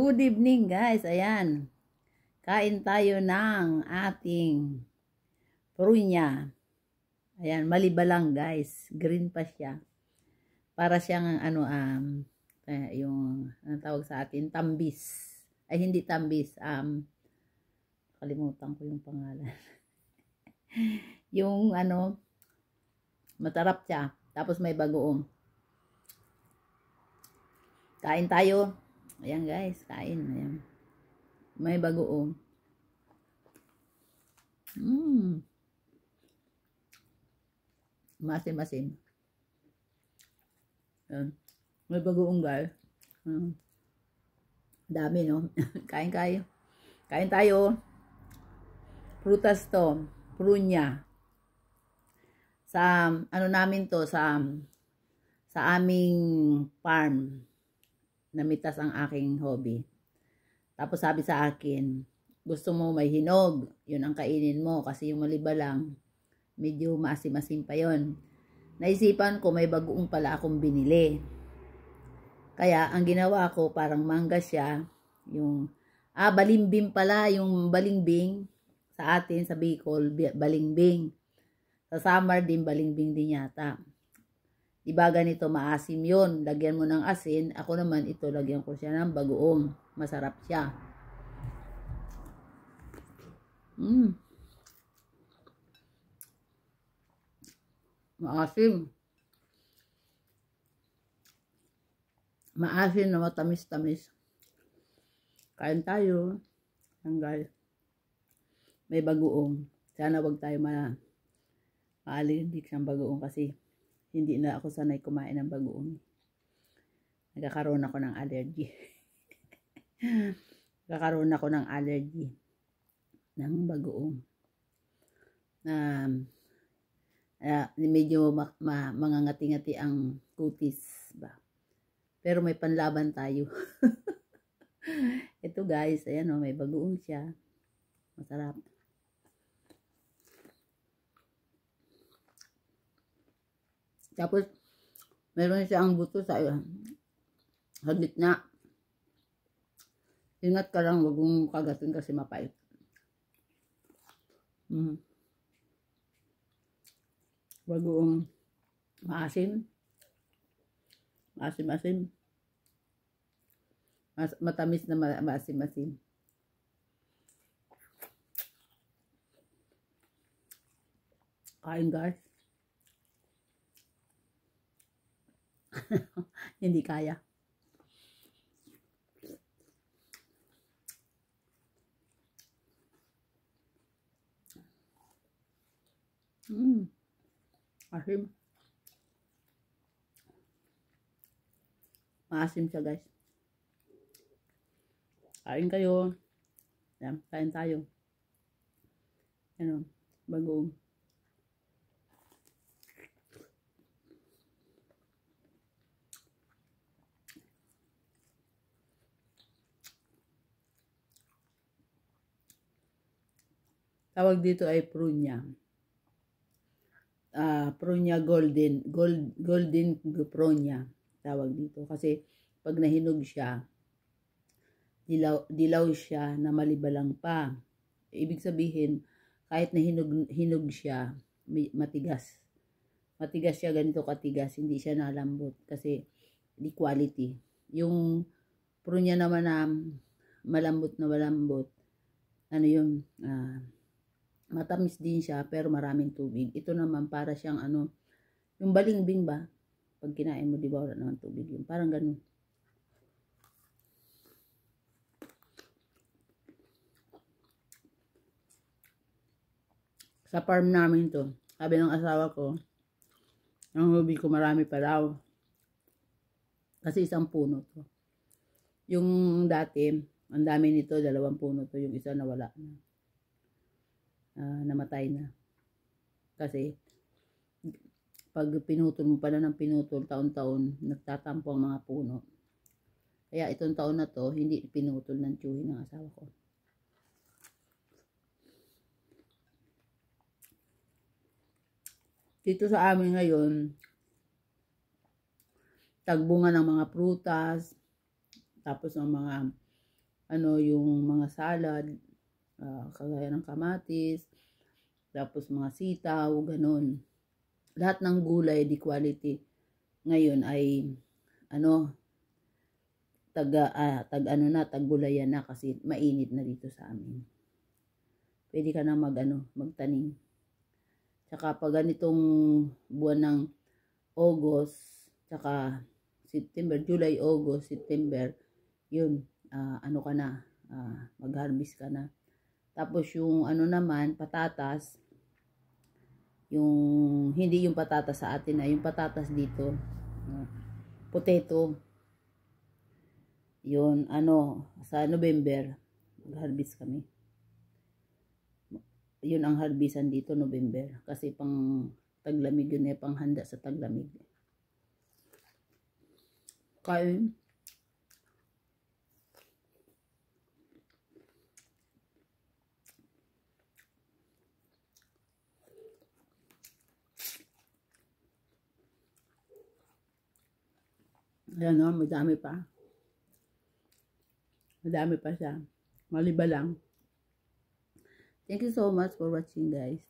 Good evening guys, ayan. Kain tayo ng ating prunya. Ayan, malibalang guys. Green pa siya. Para siyang yung tawag sa atin, tambis. Ay hindi tambis, kalimutan ko yung pangalan. Yung matarap siya. Tapos may bagoong. Kain tayo. Ayan guys, kain. Ayan. May bagoong. Masim-masim. Ayan. May bagoong guys. Dami no. Kain kayo. Kain tayo. Prutas to. Prunya. Sa namin to sa aming farm. Namitas ang aking hobby. Tapos sabi sa akin, gusto mo may hinog, yun ang kainin mo kasi yung malibalang, medyo maasim-asim pa yun. Naisipan ko may bagoong pala akong binili. Kaya ang ginawa ko parang mangga siya, yung balimbing pala, yung balimbing sa atin sa Bicol, balimbing. Sa Samar din balimbing din yata. Diba ganito maasim yun. Lagyan mo ng asin. Ako naman ito, lagyan ko siya ng bagoong. Masarap siya. Maasim. Maasim na matamis-tamis. Kain tayo. Guys. May bagoong. Sana wag tayo maalindik siyang bagoong kasi hindi na ako sanay kumain ng bagoong. Nagkakaroon ako ng allergy. Nagkakaroon ako ng allergy ng bagoong. Medyo mangangati-ngati ang kutis ba. Pero may panlaban tayo. Ito guys, ayan may bagoong siya. Masarap. Tapos, meron siyang buto sa gitna. Ingat ka lang, wag mong kagatin kasi mapait. Bagoong maasim. Maasim-asim. Matamis na maasim-asim. Kain guys. Hindi kaya. Asim. Maasim siya guys. Kain kayo. Yan, kain tayo. Bagoong. Tawag dito ay prunya. Prunya golden prunya tawag dito kasi pag nahinog siya, dilaw siya na malibalang pa. Ibig sabihin, kahit na hinog siya, matigas. Matigas siya, ganito katigas, hindi siya nalambot kasi di quality. Yung prunya naman na malambot, matamis din siya pero maraming tubig. Ito naman para siyang yung balimbing ba? Pag kinain mo, di ba wala naman tubig yun? Parang ganun. Sa farm namin to, sabi ng asawa ko, ang hobby ko marami pa daw. Kasi isang puno to. Yung dati, ang dami nito, 2 puno to. Yung isa nawala na. Namatay na. Kasi pag pinutol mo pala ng pinutol taon-taon, nagtatampo ang mga puno. Kaya itong taon na to, hindi pinutol ng tiyuhin ng asawa ko. Dito sa amin ngayon, tagbunga ng mga prutas, tapos ng mga yung mga salad, kagaya ng kamatis, tapos mga sitaw, ganun. Lahat ng gulay, di quality, ngayon ay, tag-gulayan na kasi mainit na dito sa amin. Pwede ka na magtanim. Tsaka pag ganitong buwan ng August, tsaka September, July, August, September, yun, mag-harvest ka na. Tapos yung naman, patatas, yung, hindi yung patatas sa atin na, yung patatas dito, potato, yun, sa November, mag-harvest kami. Yun ang harbisan dito, November. Kasi pang taglamig yun pang handa sa taglamig. Kain. Ayan madami pa. Madami pa siya. Maliba lang. Thank you so much for watching, guys.